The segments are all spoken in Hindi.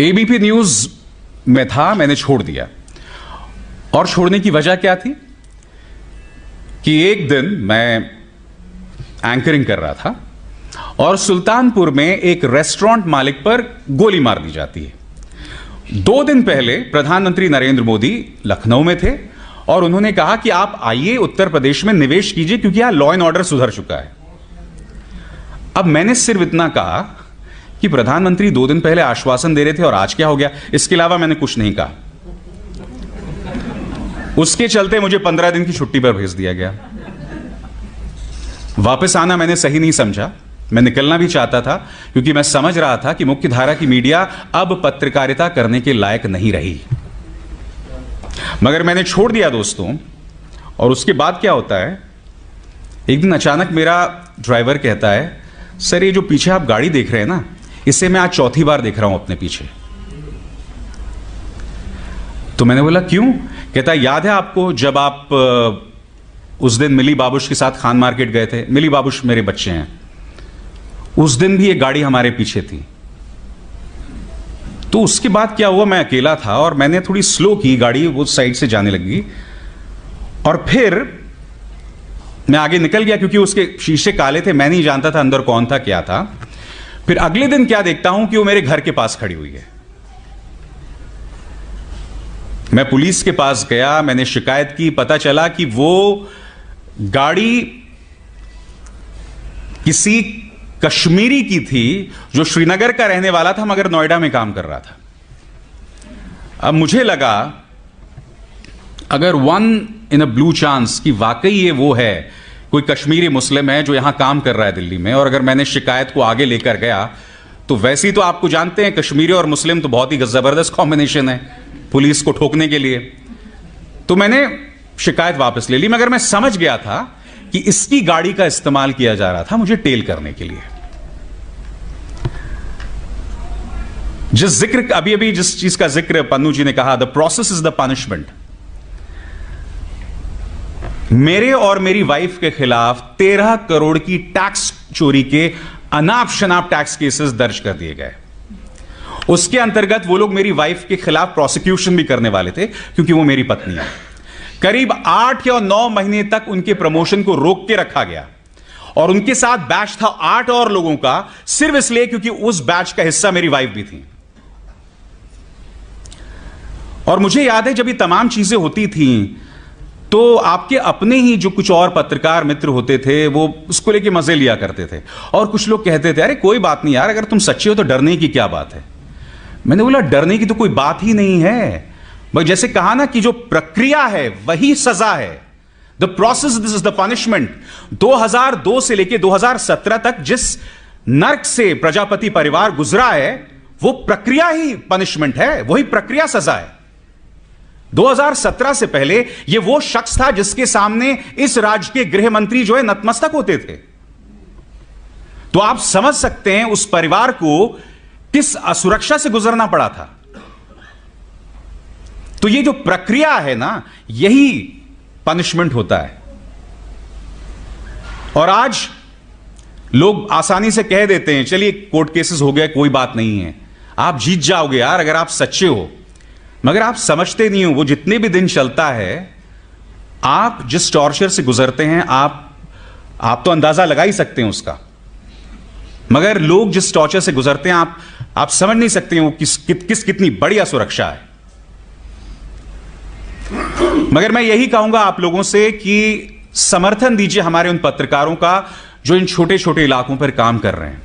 एबीपी न्यूज में था, मैंने छोड़ दिया। और छोड़ने की वजह क्या थी कि एक दिन मैं एंकरिंग कर रहा था और सुल्तानपुर में एक रेस्टोरेंट मालिक पर गोली मार दी जाती है। 2 दिन पहले प्रधानमंत्री नरेंद्र मोदी लखनऊ में थे और उन्होंने कहा कि आप आइए उत्तर प्रदेश में निवेश कीजिए क्योंकि यहां लॉ एंड ऑर्डर सुधर चुका है। अब मैंने सिर्फ इतना कहा कि प्रधानमंत्री 2 दिन पहले आश्वासन दे रहे थे और आज क्या हो गया, इसके अलावा मैंने कुछ नहीं कहा। उसके चलते मुझे 15 दिन की छुट्टी पर भेज दिया गया। वापस आना मैंने सही नहीं समझा, मैं निकलना भी चाहता था क्योंकि मैं समझ रहा था कि मुख्य धारा की मीडिया अब पत्रकारिता करने के लायक नहीं रही। मगर मैंने छोड़ दिया दोस्तों। और उसके बाद क्या होता है, एक दिन अचानक मेरा ड्राइवर कहता है, सर ये जो पीछे आप गाड़ी देख रहे हैं ना, इसे मैं आज चौथी बार देख रहा हूं अपने पीछे। तो मैंने बोला क्यों? कहता है याद है आपको जब आप उस दिन मिली बाबूश के साथ खान मार्केट गए थे? मिली बाबूश मेरे बच्चे हैं। उस दिन भी एक गाड़ी हमारे पीछे थी। तो उसके बाद क्या हुआ, मैं अकेला था और मैंने थोड़ी स्लो की गाड़ी, वो साइड से जाने लगी और फिर मैं आगे निकल गया क्योंकि उसके शीशे काले थे, मैं नहीं जानता था अंदर कौन था क्या था। फिर अगले दिन क्या देखता हूं कि वो मेरे घर के पास खड़ी हुई है। मैं पुलिस के पास गया, मैंने शिकायत की, पता चला कि वो गाड़ी किसी कश्मीरी की थी जो श्रीनगर का रहने वाला था मगर नोएडा में काम कर रहा था। अब मुझे लगा अगर 1 in a blue chance कि वाकई ये वो है, कोई कश्मीरी मुस्लिम है जो यहां काम कर रहा है दिल्ली में, और अगर मैंने शिकायत को आगे लेकर गया तो वैसे ही तो आपको जानते हैं कश्मीरी और मुस्लिम तो बहुत ही जबरदस्त कॉम्बिनेशन है पुलिस को ठोकने के लिए। तो मैंने शिकायत वापस ले ली, मगर मैं समझ गया था कि इसकी गाड़ी का इस्तेमाल किया जा रहा था मुझे टेल करने के लिए। जिस चीज का जिक्र पन्नू जी ने कहा, the process is the punishment. मेरे और मेरी वाइफ के खिलाफ 13 करोड़ की टैक्स चोरी के अनाप शनाप टैक्स केसेस दर्ज कर दिए गए। उसके अंतर्गत वो लोग मेरी वाइफ के खिलाफ प्रोसिक्यूशन भी करने वाले थे क्योंकि वो मेरी पत्नी है। करीब 8 या 9 महीने तक उनके प्रमोशन को रोक के रखा गया और उनके साथ बैच था 8 और लोगों का, सिर्फ इसलिए क्योंकि उस बैच का हिस्सा मेरी वाइफ भी थी। और मुझे याद है जब ये तमाम चीजें होती थीं तो आपके अपने ही जो कुछ और पत्रकार मित्र होते थे वो उसको लेके मजे लिया करते थे और कुछ लोग कहते थे अरे कोई बात नहीं यार, अगर तुम सच्चे हो तो डरने की क्या बात है। मैंने बोला डरने की तो कोई बात ही नहीं है, भाई जैसे कहा ना कि जो प्रक्रिया है वही सजा है। The process this is the punishment. 2002 से लेके 2017 तक जिस नर्क से प्रजापति परिवार गुजरा है वो प्रक्रिया ही पनिशमेंट है, वही प्रक्रिया सजा है। 2017 से पहले यह वो शख्स था जिसके सामने इस राज्य के गृह मंत्री जो है नतमस्तक होते थे। तो आप समझ सकते हैं उस परिवार को किस असुरक्षा से गुजरना पड़ा था। तो ये जो प्रक्रिया है ना, यही पनिशमेंट होता है। और आज लोग आसानी से कह देते हैं चलिए कोर्ट केसेस हो गए, कोई बात नहीं है, आप जीत जाओगे यार अगर आप सच्चे हो। मगर आप समझते नहीं हो वो जितने भी दिन चलता है, आप जिस टॉर्चर से गुजरते हैं आप तो अंदाजा लगा ही सकते हैं उसका। मगर लोग जिस टॉर्चर से गुजरते हैं आप समझ नहीं सकते हैं वो कितनी बड़ी असुरक्षा है। मगर मैं यही कहूंगा आप लोगों से कि समर्थन दीजिए हमारे उन पत्रकारों का जो इन छोटे छोटे इलाकों पर काम कर रहे हैं।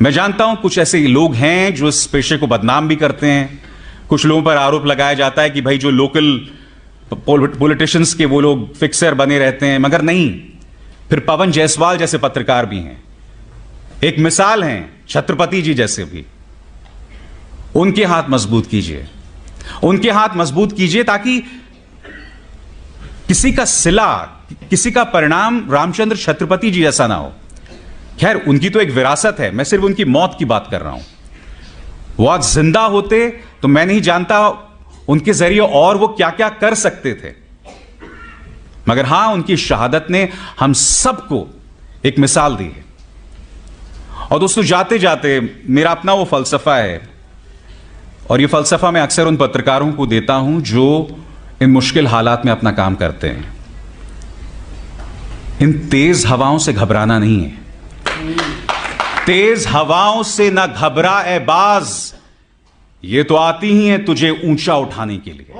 मैं जानता हूं कुछ ऐसे लोग हैं जो इस पेशे को बदनाम भी करते हैं। कुछ लोगों पर आरोप लगाया जाता है कि भाई जो लोकल पॉलिटिशियंस के वो लोग फिक्सर बने रहते हैं, मगर नहीं। फिर पवन जायसवाल जैसे पत्रकार भी हैं, एक मिसाल हैं छत्रपति जी जैसे भी। उनके हाथ मजबूत कीजिए, उनके हाथ मजबूत कीजिए ताकि किसी का सिला, किसी का परिणाम रामचंद्र छत्रपति जी जैसा ना हो। खैर उनकी तो एक विरासत है, मैं सिर्फ उनकी मौत की बात कर रहा हूं। वो आज जिंदा होते तो मैं नहीं जानता उनके जरिए और वो क्या क्या कर सकते थे। मगर हां, उनकी शहादत ने हम सबको एक मिसाल दी है। और दोस्तों जाते जाते मेरा अपना वो फलसफा है और ये फलसफा मैं अक्सर उन पत्रकारों को देता हूं जो इन मुश्किल हालात में अपना काम करते हैं। इन तेज हवाओं से घबराना नहीं है। तेज हवाओं से ना घबरा ए बाज, ये तो आती ही हैं तुझे ऊंचा उठाने के लिए।